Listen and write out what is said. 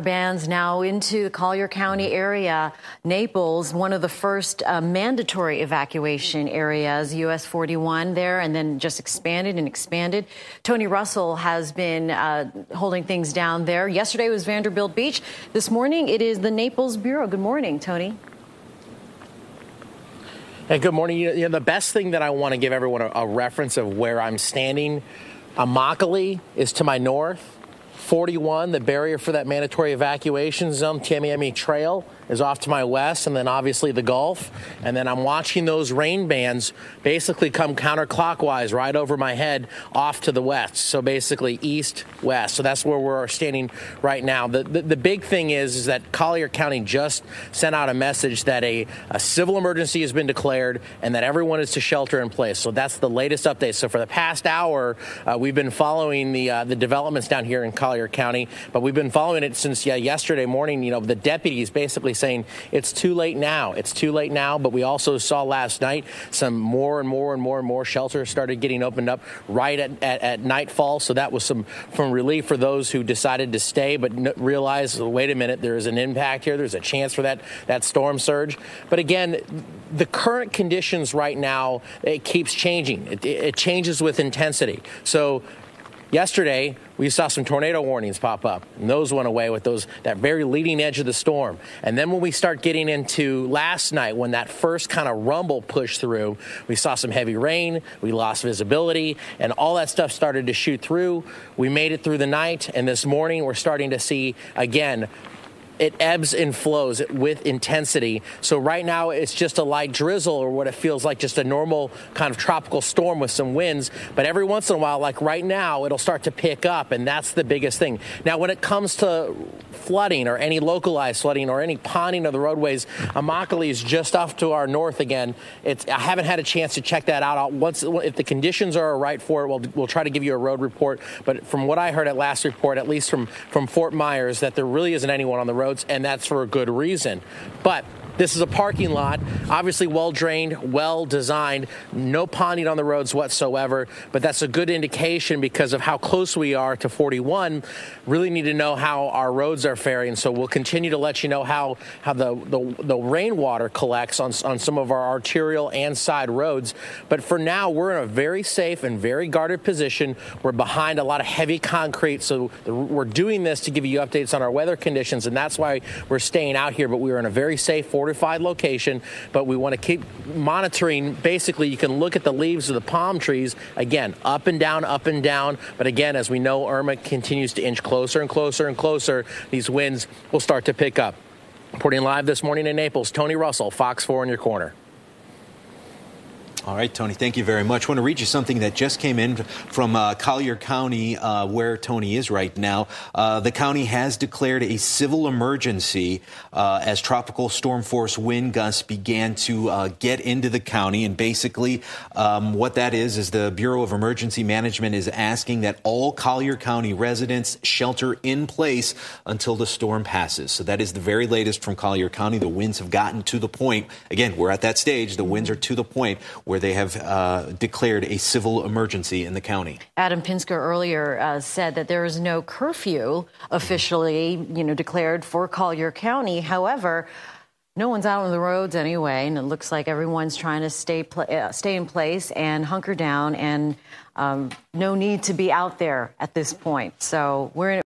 Bans now into the Collier County area. Naples, one of the first mandatory evacuation areas, US 41 there, and then just expanded and expanded. Tony Russell has been holding things down there. Yesterday was Vanderbilt Beach. This morning it is the Naples Bureau. Good morning, Tony. Hey, good morning. You know, the best thing that I want to give everyone a reference of where I'm standing. Immokalee is to my north. 41, the barrier for that mandatory evacuation zone, Tamiami Trail, is off to my west, and then obviously the Gulf. And then I'm watching those rain bands basically come counterclockwise right over my head off to the west. So basically east-west. So that's where we're standing right now. The big thing is that Collier County just sent out a message that a civil emergency has been declared and that everyone is to shelter in place. So that's the latest update. So for the past hour, we've been following the developments down here in Collier County, but we've been following it since yesterday morning. You know, the deputies basically saying it's too late now. It's too late now. But we also saw last night some more and more shelters started getting opened up right at nightfall. So that was some relief for those who decided to stay, but realized, wait a minute, there is an impact here. There's a chance for that storm surge. But again, the current conditions right now, it keeps changing. It changes with intensity. So yesterday, we saw some tornado warnings pop up, and those went away with that very leading edge of the storm. And then when we start getting into last night, when that first kind of rumble pushed through, we saw some heavy rain, we lost visibility, and all that stuff started to shoot through. We made it through the night, and this morning we're starting to see, again, it ebbs and flows with intensity. So right now it's just a light drizzle, or what it feels like just a normal kind of tropical storm with some winds. But every once in a while, like right now, it'll start to pick up, and that's the biggest thing. Now, when it comes to flooding or any localized flooding or any ponding of the roadways, Immokalee is just off to our north again. I haven't had a chance to check that out. If the conditions are right for it, we'll try to give you a road report. But from what I heard at last report, at least from Fort Myers, that there really isn't anyone on the roads, and that's for a good reason. But this is a parking lot, obviously well-drained, well-designed, no ponding on the roads whatsoever, but that's a good indication because of how close we are to 41. Really need to know how our roads are faring, so we'll continue to let you know how the rainwater collects on some of our arterial and side roads. But for now, we're in a very safe and very guarded position. We're behind a lot of heavy concrete, so we're doing this to give you updates on our weather conditions, and that's why we're staying out here. But we are in a very safe, fortified location, but we want to keep monitoring. Basically, you can look at the leaves of the palm trees, again, up and down, up and down. But again, as we know, Irma continues to inch closer and closer and closer. These winds will start to pick up. Reporting live this morning in Naples, Tony Russell, Fox 4 in your corner. All right, Tony, thank you very much. I want to read you something that just came in from Collier County, where Tony is right now. The county has declared a civil emergency as tropical storm force wind gusts began to get into the county. And basically what that is the Bureau of Emergency Management is asking that all Collier County residents shelter in place until the storm passes. So that is the very latest from Collier County. The winds have gotten to the point. Again, we're at that stage. The winds are to the point where they have declared a civil emergency in the county. Adam Pinsker earlier said that there is no curfew officially, declared for Collier County. However, no one's out on the roads anyway, and it looks like everyone's trying to stay in place and hunker down, and no need to be out there at this point. So we're in